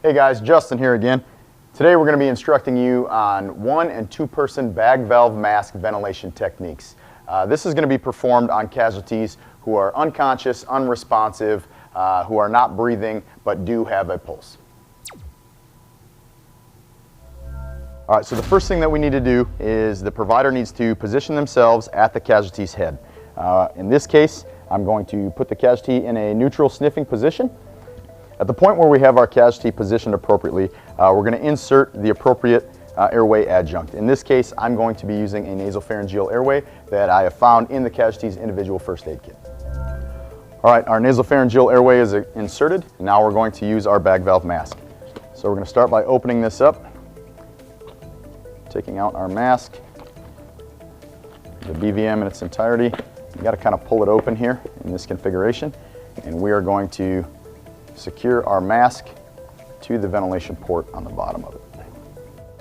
Hey guys, Justin here again. Today we're going to be instructing you on 1- and 2-person bag valve mask ventilation techniques. This is going to be performed on casualties who are unconscious, unresponsive, who are not breathing, but do have a pulse. All right, so the first thing that we need to do is the provider needs to position themselves at the casualty's head. In this case, I'm going to put the casualty in a neutral sniffing position. At the point where we have our casualty positioned appropriately, we're going to insert the appropriate airway adjunct. In this case, I'm going to be using a nasopharyngeal airway that I have found in the casualty's individual first aid kit. All right, our nasopharyngeal airway is inserted. Now we're going to use our bag valve mask. So we're going to start by opening this up, taking out our mask, the BVM in its entirety. You got to kind of pull it open here in this configuration, and we are going to secure our mask to the ventilation port on the bottom of it.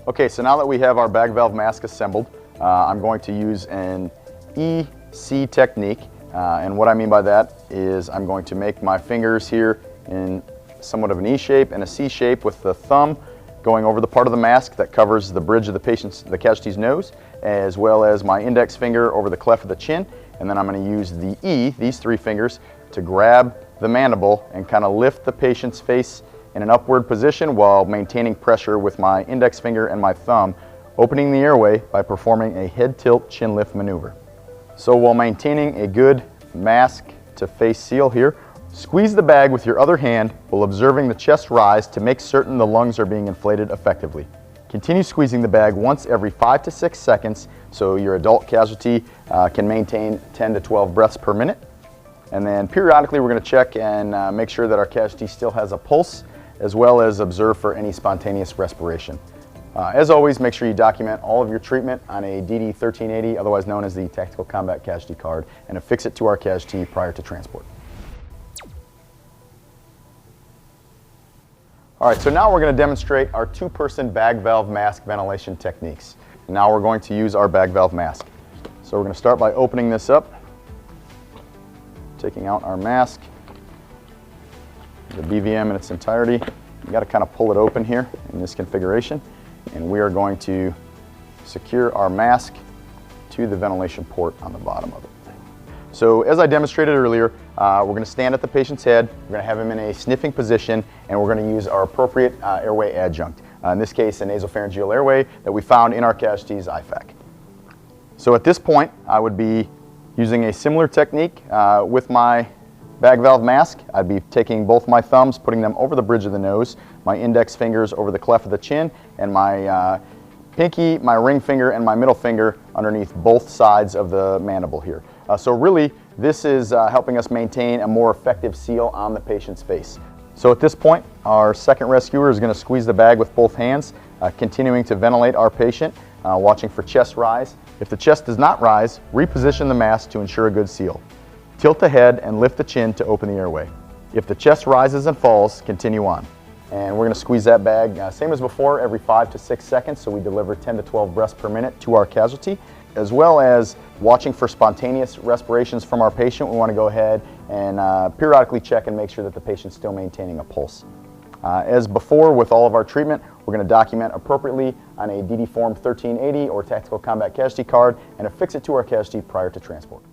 Okay, so now that we have our bag valve mask assembled, I'm going to use an EC technique, and what I mean by that is I'm going to make my fingers here in somewhat of an E shape and a C shape, with the thumb going over the part of the mask that covers the bridge of the casualty's nose, as well as my index finger over the cleft of the chin, and then I'm going to use the E, these 3 fingers, to grab the mandible and kind of lift the patient's face in an upward position while maintaining pressure with my index finger and my thumb, opening the airway by performing a head tilt chin lift maneuver. So while maintaining a good mask to face seal here, squeeze the bag with your other hand while observing the chest rise to make certain the lungs are being inflated effectively. Continue squeezing the bag once every 5 to 6 seconds so your adult casualty can maintain 10 to 12 breaths per minute. And then periodically we're going to check and make sure that our casualty still has a pulse, as well as observe for any spontaneous respiration. As always, make sure you document all of your treatment on a DD 1380, otherwise known as the Tactical Combat Casualty Card, and affix it to our casualty prior to transport. All right, so now we're going to demonstrate our 2-person bag valve mask ventilation techniques. Now we're going to use our bag valve mask. So we're going to start by opening this up, taking out our mask, the BVM in its entirety. You got to kind of pull it open here in this configuration, and we are going to secure our mask to the ventilation port on the bottom of it. So as I demonstrated earlier, we're going to stand at the patient's head, we're going to have him in a sniffing position, and we're going to use our appropriate airway adjunct. In this case, a nasopharyngeal airway that we found in our casualty's IFAC. So at this point, I would be using a similar technique with my bag valve mask. I'd be taking both my thumbs, putting them over the bridge of the nose, my index fingers over the cleft of the chin, and my pinky, my ring finger, and my middle finger underneath both sides of the mandible here. So really, this is helping us maintain a more effective seal on the patient's face. So at this point, our second rescuer is going to squeeze the bag with both hands, continuing to ventilate our patient, watching for chest rise. If the chest does not rise, reposition the mask to ensure a good seal. Tilt the head and lift the chin to open the airway. If the chest rises and falls, continue on. And we're going to squeeze that bag, same as before, every 5 to 6 seconds, so we deliver 10 to 12 breaths per minute to our casualty. As well as watching for spontaneous respirations from our patient, we want to go ahead and periodically check and make sure that the patient's still maintaining a pulse. As before with all of our treatment, we're going to document appropriately on a DD Form 1380 or Tactical Combat Casualty Card and affix it to our casualty prior to transport.